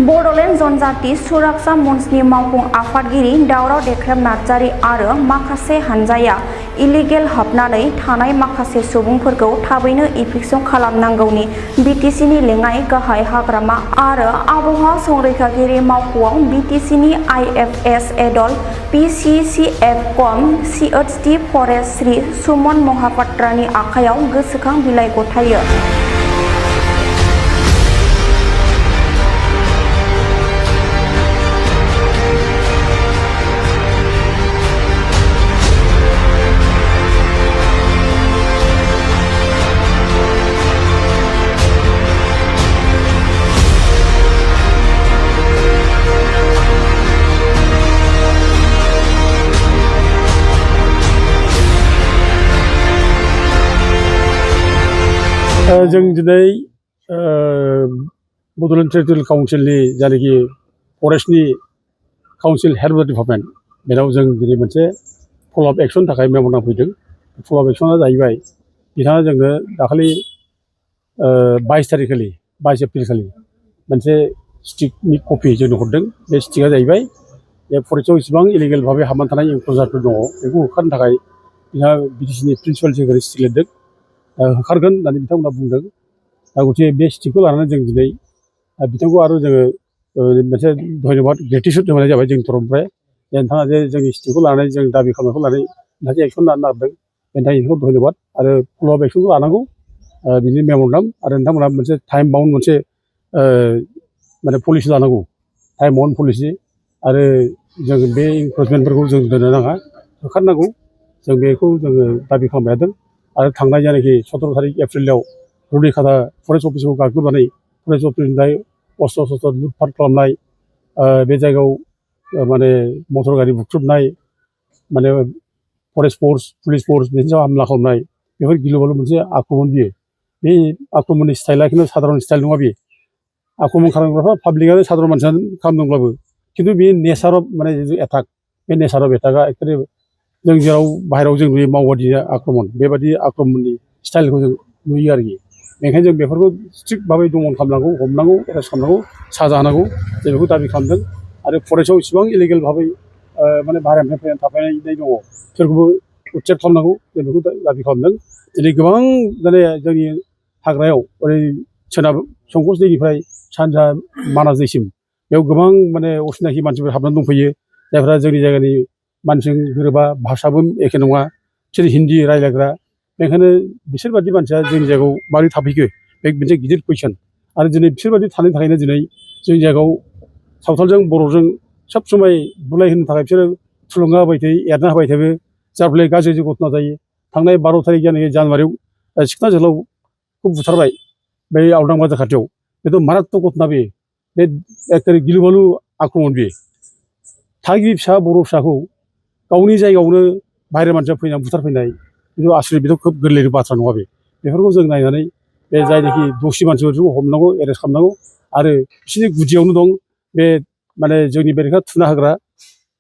बड'लेण्ड जनजाति सुरक्षा मंचनि मावफुं आफादगिरि दावराव देख्रेब नार्जारि आरो माखासे हानजाया इलिगेल हाबनानै थानाय माखासे सुबुंफोरखौ थाबैनो इभिक्सन खालामनांगौनि बिटिसिनि लेङाइ गाहाय हाग्रामा आरो आबहावा संरैखागिरि मावख'आव बिटिसिनि आइएफएस एडल पिसिसिएफ कम सिओटि फरेस्ट श्री सुमन महापात्रानि आखायाव गोसोखां बिलाइ गथायो। जों दिनै बड'लेण्ड टेरिटरियेल काउन्सिलनि जायनाखि फरेस्टनि काउन्सिल हेड अफ द डिपार्टमेन्ट बेनाव जों दिनै मोनसे फल' आप एक्सननि थाखाय मेम'रेन्डाम फैदों। फल' आप एक्सना जाहैबाय बिथाङा जोंनो दाखालि 22 तारिखखालि 22 एप्रिल खालि मोनसे स्टिकनि कपि जोंनो हरदों। बे स्टिकआ जाहैबाय बे फरेस्टआव इसेबां इलिगेल भाबै हाबनानै थानाय एनक्ल'जारफोर दङ बेखौ होखारनो थाखाय बिथाङा बिटिसिनि प्रिन्सिपाल सेक्रेटारि स्टिक लिरदों, होखारगोन होननानै बिथांमोना बुंदों। दा गथिखे बे स्टिकखौ लानानै जों दिनै बिथांखौ आरो जोङो मोनसे धन्यबाद ग्रेटिटिउड होनाय जाबाय जोंनि तरफनिफ्राय। नोंथाङा जे जोंनि स्टिकखौ लानानै जों दाबि खालामनायखौ लानानै नोंथाङा एक्सन लानो नागिरदों बेनि थाखाय नोंथांखौ धन्यबाद आरो फल' आप एक्सनखौ लानांगौ बिनि मेम'रेन्डाम आरो नोंथांमोना मोनसे टाइम बाउन्ड मोनसे माने पलिसि लानांगौ, टाइम बाउन्ड पलिसि आरो जों बे इनक्रोचमेन्टफोरखौ जों दोननो नाङा, होखारनांगौ। जों बेखौ जोङो दाबि खालामबाय थादों आरो थांनाय जायनाखि 17 तारिख एप्रिलाव रुनिखाता फरेस्ट अफिसखौ गाग्लोबनानै फरेस्ट अफिसनिफ्राय अस्त्र शस्त्र लुटपाट खालामनाय, बे जायगायाव माने मटर गारि बुख्रुबनाय, माने फरेस्ट फोर्स पुलिस फोर्स बेनि सायाव हामला खालामनाय, बेफोर गिलु बालु मोनसे आक्रमण बियो। बे आक्रमणनि स्टाइला खिन्थु साधारन स्टाइल नङा। बे आक्रमण खालामग्राफ्रा पाब्लिकआनो साधारन मानसियानो खालामदोंब्लाबो खिन्थु बे नेचार अफ माने एटाक, बे नेचार अफ एटाकआ एक्चुवेलि जों जेराव बाहेरायाव जों नुयो मावबादि आक्रमण, बेबादि आक्रमणनि स्टाइलखौ जों नुयो आरोखि। बेनिखायनो जों बेफोरखौ स्ट्रिक्ट भाबै दमन खालामनांगौ, हमनांगौ, एरेस्ट खालामनांगौ, साजा होनांगौ, जों बेखौ दाबि खालामदों। आरो फरेस्टआव इसेबां इलिगेल भाबै माने बाहेरानिफ्राय फैनानै थाफैनाय दङ बिसोरखौबो उच्चेद खालामनांगौ, जों बेखौ दाबि खालामदों। दिनै गोबां माने जोंनि हाग्रायाव ओरै सोनाब संकस दैनिफ्राय सानजा मानास दैसिम बेयाव गोबां माने असिनाखि मानसिफोर हाबनानै दंफैयो, जायफ्रा जोंनि जायगानि मानसिजों गोरोबा, भाषाबो एखे नङा, बिसोर हिन्दी रायज्लायग्रा। बेनिखायनो बिसोरबादि मानसिया जोंनि जायगायाव माबोरै थाफैखो बे मोनसे गिदिर कुइसन। आरो दिनै बिसोरबादि थानायनि थाखायनो दिनै जोंनि जायगायाव सावथालजों बर'जों सब समाय बुलाय होनो थाखाय बिसोरो थुलुंगा होबाय थायो, एरना होबाय थायो, जाय फले गाज्रि घटना जायो। थांनाय 12 तारिख जानुवारियाव सिखना जोहोलावखौ बुथारबाय बै आवदां बाजार खाथियाव, बेथ' मारात्मक घटना। बे एखेबारे गिलु बालु आक्रमण। बे थागिबि फिसा बर' फिसाखौ गावनि जायगायावनो बाहेरा मानसिया फैनानै बुथारफैनाय, खिन्थु आसरित, बेथ' खोब गोरलै बाथ्रा नङा। बेफोरखौ जों नायनानै बे जायनाखि दसि मानसिफोरखौ हमनांगौ, एरेस्ट खालामनांगौ। आरो बिसोरनि गुदियावनो दं बे माने जोंनि बेरेखा थुना होग्रा,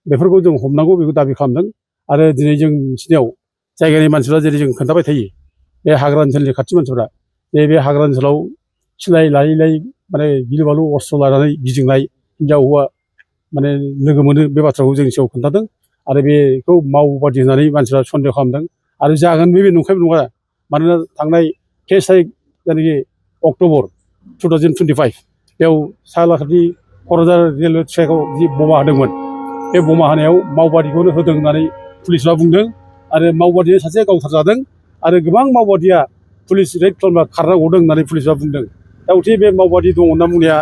बेफोरखौ जों हमनांगौ, बेखौ दाबि खालामदों। आरो दिनै जों मिथिनायाव जायगानि मानसिफ्रा जेरै जों खोन्थाबाय थायो, बे हाग्रा ओनसोलनि खाथि मानसिफ्रा बे हाग्रा ओनसोलाव सिलाय लायै लायै माने गिलु बालु अस्त्र लानानै गिदिंनाय हिनजाव हौवा माने लोगो मोनो, बे बाथ्राखौ जोंनि सिगाङाव खोन्थादों। आरो बेखौ मावबादि होननानै मानसिफ्रा सन्देह खालामदों आरो जागोन, बे नंखायबो नङा। मानोना थांनाय 23 तारिख जायनाखि अक्ट'बर 2025 बेयाव सालाकाटि क'क्राझार रेलवे ट्रेकआव जि बमा होदोंमोन, बे बमा होनायाव मावबादिखौनो होदों होननानै पुलिसआ बुंदों। आरो मावबादिया सासे गावथारजादों आरो गोबां मावबादिया पुलिस रेड खालामना खारना गदों होननानै पुलिसआ बुंदों। दा गथिखे बे मावबादि दङ होनना बुंनाया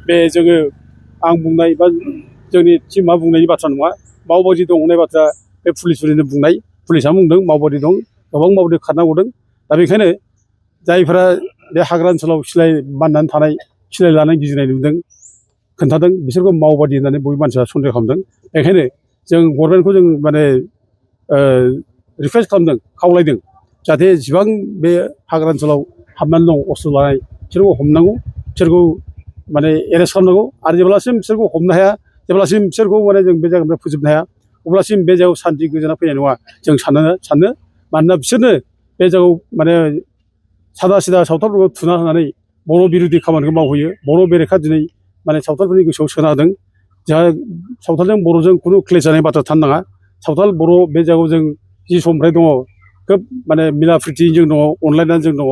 बे जोङो आं बुंनाय बा जोंनि टिमा बुंनायनि बाथ्रा नङा। मावबादि दं होननाय बाथ्रा बे पुलिसफोरनिनो बुंनाय, पुलिसआ बुंदों मावबादि दं, गोबां मावबादि खारना गदों। दा बेखायनो जायफोरा बे हाग्रा ओनसोलाव सिलाय बाननानै थानाय, सिलाय लानानै गिदिंनाय नुदों, खोन्थादों, बिसोरखौ मावबादि होननानै बयबो मानसिया सन्देह खालामदों। बेखायनो जों गभर्नमेन्टखौ जों माने रिकुवेस्ट खालामदों, खावलायदों, जाहाथे जेसेबां बे हाग्रा ओनसोलाव हाबनानै दं अस्त्र लानाय, बिसोरखौ हमनांगौ, बिसोरखौ माने एरेस्ट खालामनांगौ। आरो जेब्लासिम बिसोरखौ हमनो हाया, जेब्लासिम बिसोरखौ माने जों बे जायगानिफ्राय फोजोबनो हाया, अब्लासिम बे जायगायाव सान्थि गोजोना फैनाय नङा जों सानो। मानोना बिसोरनो बे जायगायाव माने सादा सिदा सावथालफोरखौ थुना होनानै बर' बिरुदि खामानिखौ मावहैयो। बर' बेरेखा दिनै माने सावथालफोरनि गोसोआव सोना होदों जोंहा सावथालजों बर'जों खुनु क्लेश जानाय बाथ्रा थानो नाङा सावथाल बर' बे जायगायाव जों जि समनिफ्राय दङ खोब माने मिला प्रिति जों दङ अनलायनानै जों दङ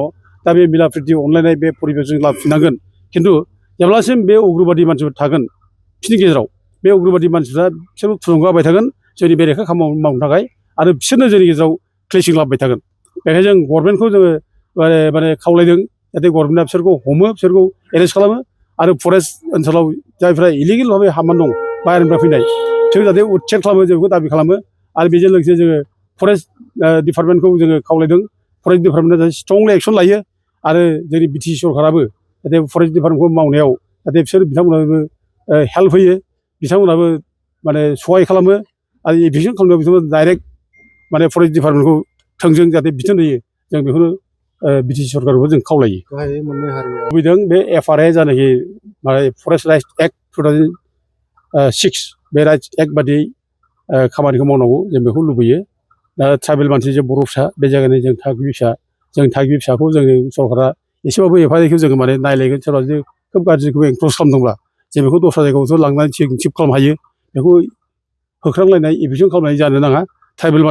दा बे मिला प्रिति अनलायनाय बे परिबेस जों लाफिननांगोन खिन्थु जेब्लासिम बे उग्रबादि मानसिफोर थागोन बिसोरनि गेजेराव बे उग्रबादि मानसिफ्रा बिसोरखौ थुलुंगा होबाय थागोन जोंनि बेरेखा खामानि मावनो थाखाय आरो बिसोरनो जोंनि गेजेराव क्लेसिं लाबोबाय थागोन बेखायनो जों गभर्नमेन्टखौ जोङो माने खावलायदों जाहाथे गभर्नमेन्टआ बिसोरखौ हमो बिसोरखौ एरेस्ट खालामो आरो फरेस्ट ओनसोलाव जायफ्रा इलिगेल भाबै हाबनानै दं बाहेरनिफ्राय फैनाय बिसोर जाहाथे उच्चेक खालामो जों बेखौ दाबि खालामो आरो बेजों लोगोसे जोङो फरेस्ट डिपार्टमेन्टखौ जोङो खावलायदों फरेस्ट डिपार्टमेन्टआ जाहाथे स्ट्रंलि एक्सन लायो आरो जोंनि बि टि सि सरकाराबो जाहाथे फरेस्ट डिपार्टमेन्टखौ मावनायाव जाहाथे बिसोर बिथांमोनाबो हेल्प होयो बिथांमोनाबो माने सहाय खालामो आरो इभिकसन खालामनायाव बिथांमोना डाइरेक्ट माने फरेस्ट डिपार्टमेन्टखौ थोंजों जाहाथे बिथोन होयो जों बेखौनो बि टि सि सरकारखौ जों खावलायो लुबैदों बे एफआरए जानाखि माने फरेस्ट राइट्स एक्ट 2006 बे राइट्स एक्ट बादियै खामानिखौ मावनांगौ जों बेखौ लुबैयो दा ट्राइबेल मानसि जे बर' फिसा बे जायगानि जों थागिबि फिसा जों थागिबि फिसाखौ जोंनि सरकारा एसेबाबो एफआइआरखौ जोङो माने नायलायगोन सोरबा जुदि खोब गाज्रिखौ एनक्ल'ज खालामदोंब्ला जों बेखौ दस्रा जायगायावसो लांनानै थिप खालामनो हायो बेखौ होख्रांलायनाय इभिकसन खालामनाय जानो नाङा ट्राइबेल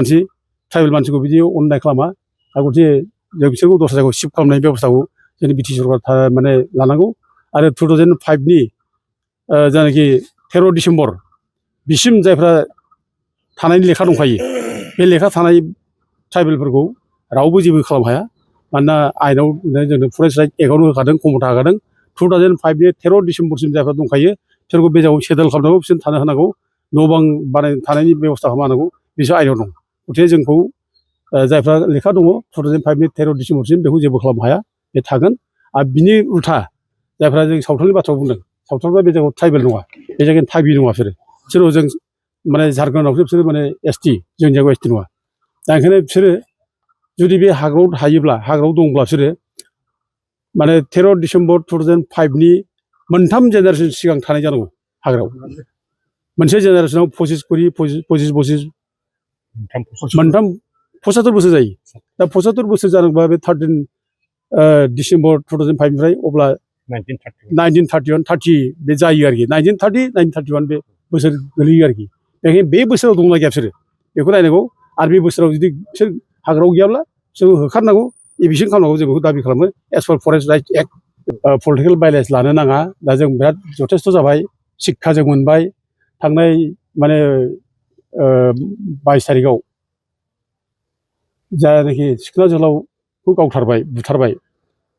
मानसिखौ बिदि अननाय खालामा आरो गथिखे जों बिसोरखौ दस्रा जायगायाव शिफ्ट खालामनायनि बेब'स्थाखौ जोंनि बि टि सि सरकार माने लानांगौ आरो 2005नि जायनाखि 13 डिसेम्बर बिसिम जायफ्रा थानायनि लेखा दंखायो बे लेखा थानाय ट्राइबेलफोरखौ रावबो जेबो खालामनो हाया मानोना आयेनाव जोंनो फरेस्ट राइट एक्टआवनो होखादों खमथा होखादों 2005नि 13 डिसेम्बरसिम जायफ्रा दंखायो बिसोरखौ बे जायगायाव सेटेल खालामनांगौ बिसोर थानो होनांगौ न' बां थानायनि बेब'स्था खालामनांगौ बिसोर आयेनाव दं गथिखे जोंखौ जायफ्रा लेखा दङ 2005नि 13 डिसेम्बरसिम बेखौ जेबो खालामनो हाया बे थागोन आरो बिनि उल्था जायफ्रा जों सावथालनि बाथ्रा बुंदों सावथालफ्रा बे जायगायाव ट्राइबेल नङा बे जायगानि थागिबि नङा बिसोरो जों माने झारखन्डआवसो बिसोरो माने एसटि जोंनि जायगायाव एसटि नङा दा ओंखायनो बिसोरो जुदि बे हाग्रायाव थायोब्ला हाग्रायाव दंब्ला बिसोरो माने 13 डिसेम्बर 2005नि मोनथाम जेनेरेसन सिगां थानाय जानांगौ हाग्रायाव मोनसे जेनेरेसनाव 25 मोनथाम 75 बोसोर जायो दा 75 बोसोर जानांगौबा बे 13 डिसेम्बर 2005निफ्राय अब्ला 1931 30 बे जायो आरोखि 1930 1931 बे बोसोर गोलैयो आरोखि बेखायनो बे बोसोराव दंना गैया बिसोरो बेखौ नायनांगौ आरो बे बोसोराव जुदि बिसोर हाग्रायाव गैयाब्ला बिसोरखौ होखारनांगौ इभिकसन खालामनांगौ जों बेखौ दाबि खालामो एस पार forest rights act political violence लानो नाङा दा जों बिराद जथेस्थ' जाबाय शिक्षा जों मोनबाय थांनाय माने 22 तारिखआव जायनाखि सिखोना जोहोलावखौ गावथारबाय बुथारबाय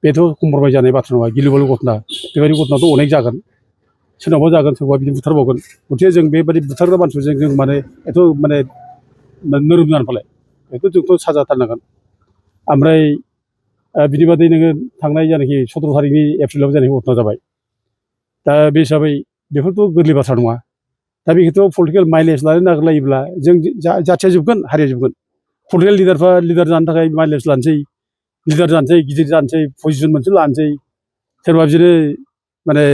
बेथ' कम्प्रमाइज जानाय बाथ्रा नङा गिलु बालु घटना बेबायदि घटनाथ' अनेक जागोन सोरनावबा जागोन सोरबा बिदि बुथारबावगोन गथिखे जों बेबायदि बुथारग्रा मानसिफोरजों जों माने एथ' माने नोरोम जानो फालाय बेखौ जोंथ' साजा होथारनांगोन ओमफ्राय बिनि बादै नोङो थांनाय जानाखि 17 तारिखनि एप्रिलाव जानाखि घटना जाबाय दा बे हिसाबै बेफोरथ' गोरलै बाथ्रा नङा दा बे खेथ्रआव पलिटिकेल माइलेज लानो नागिरलायोब्ला जों जाथिया जोबगोन हारिया जोबगोन पलिटिकेल लिडारफ्रा लिडार जानो थाखाय माइलेज लानोसै लिडार जानोसै गिदिर जानोसै पजिसन मोनसे लानोसै सोरबा बिदिनो माने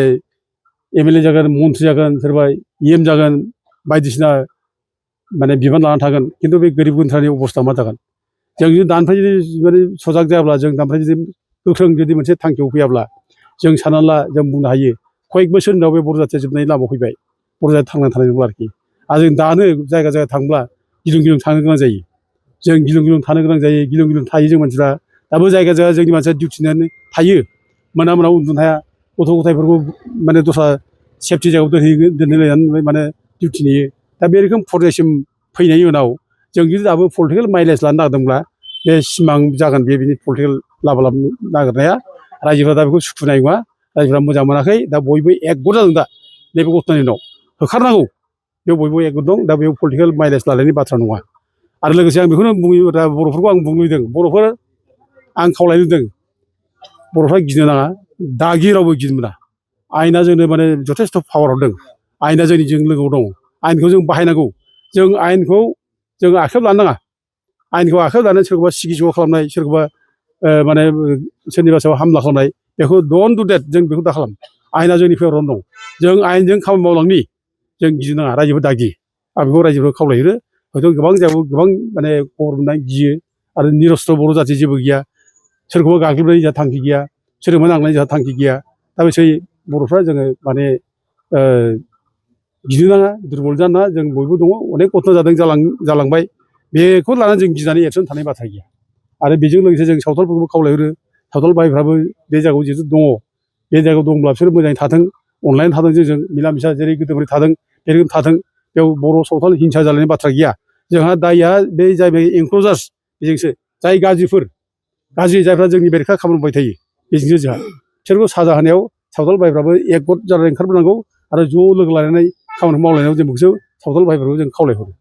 एमएलए जागोन मन्थ्रि जागोन सोरबा EM जागोन बायदिसिना माने बिबान लानानै थागोन खिन्थु बे गोरिब गुन्द्रानि अबस्था मा जागोन जों जुदि दानिफ्राय जुदि माने सजाग जायाब्ला जों दानिफ्राय जुदि गोख्रों जुदि मोनसे थांखियाव फैयाब्ला जों सानना ला जों बुंनो हायो कयेक बोसोरनि उनाव बे बर' जाथिया जोबनायनि लामायाव फैबाय बर' जाथिया थांनानै थानाय नंला आरोखि आरो जों दानो जायगा जायगा थांब्ला गिलुं गिलुं थानो गोनां जायो जों गिलुं गिलुं थानो गोनां जायो गिलुं गिलुं थायो जों मानसिफ्रा दाबो जायगा जायगा जोंनि मानसिया डिउटिनानै थायो मोना मोना उन्दुनो हाया गथ' गथायफोरखौ माने दस्रा सेफटि जायगायाव दोनहैलायनानै माने डिउटि नेयो दा बे रोखोम पर्यायसिम फैनायनि उनाव जों जुदि दाबो पलिटिकेल माइलेज लानो नागिरदोंब्ला बे सिमां जागोन बिनि पलिटिकेल लाबा नागिरनाया रायजोफ्रा दा बेखौ सुखुनाय नङा रायजोफ्रा मोजां मोनाखै दा बयबो एकगट जादों दा नैबे घटनानि उनाव होखारनांगौ बेयाव बयबो एकगट दं दा बेयाव पलिटिकेल माइलेज लानायनि बाथ्रा नङा आरो लोगोसे आं बेखौनो बुङो दा बर'फोरखौ आं बुंनो लुबैदों बर'फोर आं खावलायनो लुबैदों बर'फ्रा गिनो नाङा दागि रावबो गिनो मोना आयेना जोंनो माने जथेस्थ' पावार हरदों आयेना जोंनिजों लोगोआव दं आयेनखौ जों बाहायनांगौ जों आयेनखौ जों आखायाव लानो नाङा आयेनखौ आखायाव लानानै सोरखौबा सिगिस' खालामनाय सोरखौबा माने सोरनिबा सायाव हामला खालामनाय बेखौ डन्ट डु देट जों बेखौ दा खालाम आयेना जोंनि फेभरावनो दं जों आयेनजों खामानि मावलांनि जों गिनो नाङा रायजोफोर दागि आं बेखौ रायजोफोरखौ खावलायहरो हयथ' गोबां जायगायाव गोबां माने खबर मोननाय गियो आरो निरस्त्र बर' जाथि जेबो गैया सोरखौबा गाग्लोबनायनि जोंहा थांखि गैया सोरजोंबा नांलायनायनि जोंहा थांखि गैया दा बिसोर बर'फ्रा जोङो माने गिनो नाङा दुरबल जानो नाङा जों बयबो दङ अनेक घटना जादों जालांबाय बेखौ लानानै जों गिनानै एक्सन थानाय बाथ्रा गैया आरो बेजों लोगोसे जों सावथालफोरखौबो खावलायहरो सावथाल भाइफ्राबो बे जायगायाव जिहेतु दङ बे जायगायाव दंब्ला बिसोर मोजाङै थाथों अनलायनानै थाथों जों मिला मिसा जेरै गोदोनिफ्राय थादों बे रोखोम थाथों बेयाव बर' सावथाल हिंसा जालायनाय बाथ्रा गैया जोंहा दायआ बे जाहैबाय एनक्ल'जार्स बेजोंसो जाय गाज्रि जायफ्रा जोंनि बेरेखा खामानि मावबाय थायो बेजोंसो जोंहा बिसोरखौ साजा होनायाव सावथाल भाइफ्राबो एकगत जानानै ओंखारबोनांगौ आरो ज' लोगो लानानै खामानि मावलायनायाव जों बेखौसो सावथाल भाइफोरखौ जों खावलायहरो